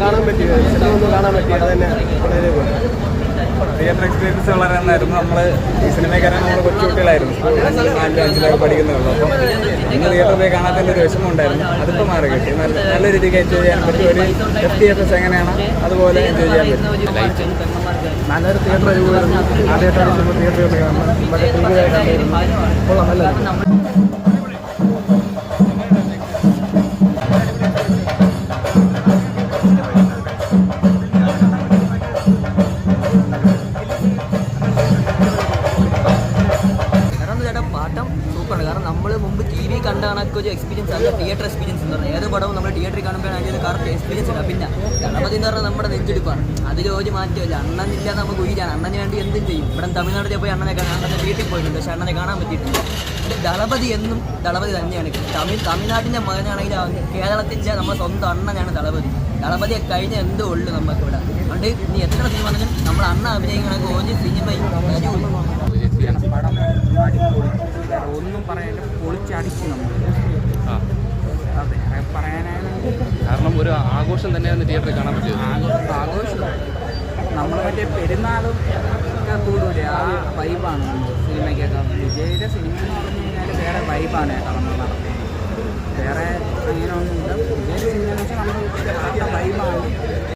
കാണാൻ പറ്റി, കാണാൻ പറ്റി. അത് തന്നെ വളരെ തിയേറ്റർ എക്സ്പീരിയൻസ് വളരെ നന്നായിരുന്നു. നമ്മൾ ഈ സിനിമക്കാരൻ നമ്മൾ കൊച്ചുകുട്ടികളായിരുന്നു, 4-5 പഠിക്കുന്നുള്ളൂ. അപ്പം ഇന്ന് തിയേറ്ററിൽ പോയി കാണാത്തതിൻ്റെ ഒരു വിഷമം ഉണ്ടായിരുന്നു. അതിപ്പോൾ മാറി കിട്ടി. നല്ല രീതിക്ക് എൻജോയ് ചെയ്യാൻ പറ്റും. ഒരു FTFS എങ്ങനെയാണ് അതുപോലെ എൻജോയ് ചെയ്യാൻ പറ്റും. നല്ലൊരു തിയേറ്റർ ആയിരുന്നു. ആദ്യമായിട്ടാണ് തിയേറ്ററിൽ കാണുന്നത്. മറ്റേ ടി വി ആയിട്ടാണ് കൊള്ളാം, നല്ലതാണ്. പാട്ടം സൂപ്പറാണ്. കാരണം നമ്മൾ മുമ്പ് TV കണ്ട കണക്ക് ഒരു എക്സ്പീരിയൻസ് അല്ല തിയേറ്റർ എക്സ്പീരിയൻസ് എന്ന് പറഞ്ഞാൽ. ഏത് പടവും നമ്മൾ തിയേറ്ററിൽ കാണുമ്പോഴാണ് അതിൻ്റെ കറക്റ്റ് എക്സ്പീരിയൻസ് ഉണ്ട്. പിന്നെ ഗണപതി എന്ന് പറഞ്ഞാൽ നമ്മുടെ നെഞ്ചെടുപ്പാണ്. അതിൽ ഒരു മാറ്റമില്ല. അണ്ണനില്ലാതെ നമുക്ക് ഉയരാണ്. അണ്ണന് വേണ്ടി എന്തും ചെയ്യും. ഇവിടെ തമിഴ്നാട്ടിൽ പോയി അണ്ണൻ്റെ വീട്ടിൽ പോയിട്ടുണ്ട്, പക്ഷേ അണ്ണനെ കാണാൻ പറ്റിയിട്ടില്ല. പിന്നെ ദളപതി എന്നും ദളപതി തന്നെയാണ്. തമിഴ്നാട്ടിൻ്റെ മകനാണെങ്കിൽ കേരളത്തിൻ്റെ നമ്മുടെ സ്വന്തം അണ്ണനാണ് ദളപതി. ദളപതിയെ കഴിഞ്ഞ എന്തോ ഉള്ളു നമുക്കിവിടെ. അതുകൊണ്ട് ഇനി എത്ര സിനിമ വന്നാലും നമ്മൾ അണ്ണ അഭിനയിക്കണമെങ്കിൽ ഒരു സിനിമയും പടം ഒന്നും പറയാൻ പൊളിച്ചടിച്ചു നമ്മൾ. അതെ, പറയാനാണ്. കാരണം ഒരു ആഘോഷം തന്നെയാണ് തിയേറ്ററിൽ കാണാൻ പറ്റിയത്. ആഘോഷം നമ്മൾ മറ്റേ പെരുന്നാളും ഒക്കെ കൂടൂലേ, ആ വൈബാണ് സിനിമയ്ക്കൊക്കെ. വിജയുടെ സിനിമ എന്ന് പറഞ്ഞു കഴിഞ്ഞാൽ വേറെ വൈബാണ് നമ്മൾ നടത്തുന്നത്. വേറെ അങ്ങനെ ഒന്നുമില്ല. വിജയുടെ സിനിമ എന്ന് വെച്ചാൽ നമ്മൾ വൈബാണ്.